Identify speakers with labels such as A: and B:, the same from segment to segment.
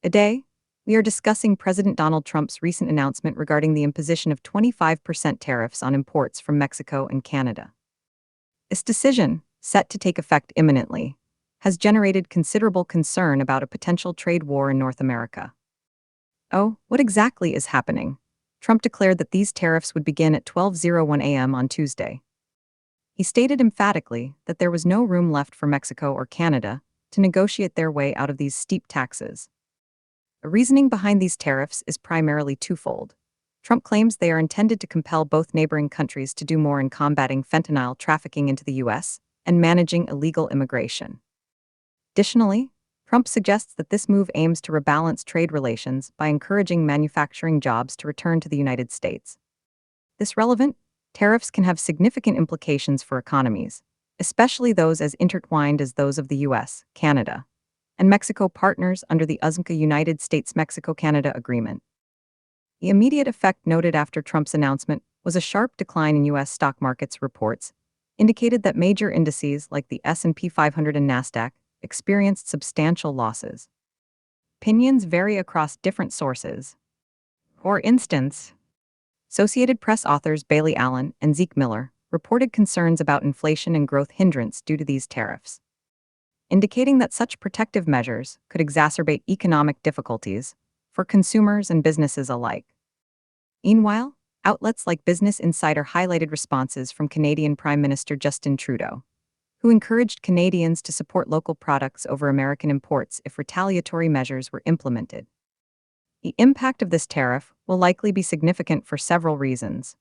A: Today, we are discussing President Donald Trump's recent announcement regarding the imposition of 25% tariffs on imports from Mexico and Canada. This decision, set to take effect imminently, has generated considerable concern about a potential trade war in North America. Oh, what exactly is happening? Trump declared that these tariffs would begin at 12:01 a.m. on Tuesday. He stated emphatically that there was no room left for Mexico or Canada to negotiate their way out of these steep taxes. The reasoning behind these tariffs is primarily twofold. Trump claims they are intended to compel both neighboring countries to do more in combating fentanyl trafficking into the U.S. and managing illegal immigration. Additionally, Trump suggests that this move aims to rebalance trade relations by encouraging manufacturing jobs to return to the United States. This relevant, tariffs can have significant implications for economies, especially those as intertwined as those of the U.S., Canada, and Mexico partners under the USMCA United States-Mexico-Canada Agreement. The immediate effect noted after Trump's announcement was a sharp decline in U.S. stock markets. Reports indicated that major indices like the S&P 500 and NASDAQ experienced substantial losses. Opinions vary across different sources. For instance, Associated Press authors Bailey Allen and Zeke Miller reported concerns about inflation and growth hindrance due to these tariffs, indicating that such protective measures could exacerbate economic difficulties for consumers and businesses alike. Meanwhile, outlets like Business Insider highlighted responses from Canadian Prime Minister Justin Trudeau, who encouraged Canadians to support local products over American imports if retaliatory measures were implemented. The impact of this tariff will likely be significant for several reasons.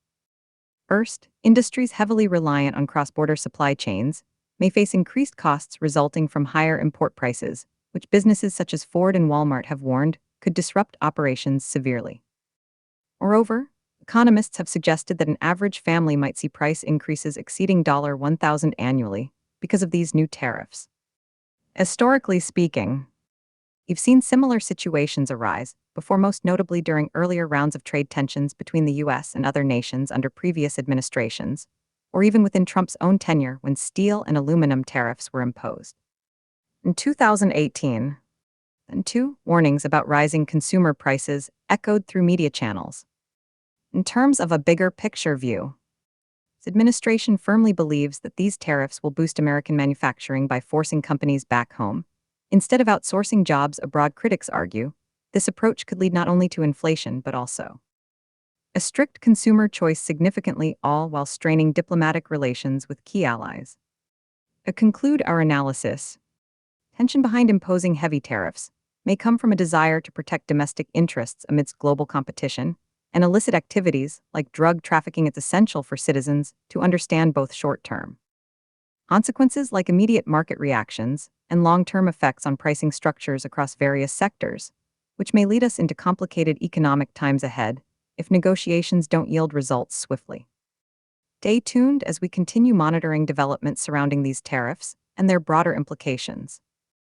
A: First, industries heavily reliant on cross-border supply chains may face increased costs resulting from higher import prices, which businesses such as Ford and Walmart have warned could disrupt operations severely. Moreover, economists have suggested that an average family might see price increases exceeding $1,000 annually because of these new tariffs. Historically speaking, we've seen similar situations arise before, most notably during earlier rounds of trade tensions between the U.S. and other nations under previous administrations, or even within Trump's own tenure when steel and aluminum tariffs were imposed. In 2018, two warnings about rising consumer prices echoed through media channels. In terms of a bigger picture view, the administration firmly believes that these tariffs will boost American manufacturing by forcing companies back home, instead of outsourcing jobs abroad. Critics argue this approach could lead not only to inflation but also a strict consumer choice significantly, all while straining diplomatic relations with key allies. To conclude our analysis, tension behind imposing heavy tariffs may come from a desire to protect domestic interests amidst global competition, and illicit activities like drug trafficking. It's essential for citizens to understand both short-term consequences like immediate market reactions and long-term effects on pricing structures across various sectors, which may lead us into complicated economic times ahead if negotiations don't yield results swiftly. Stay tuned as we continue monitoring developments surrounding these tariffs and their broader implications.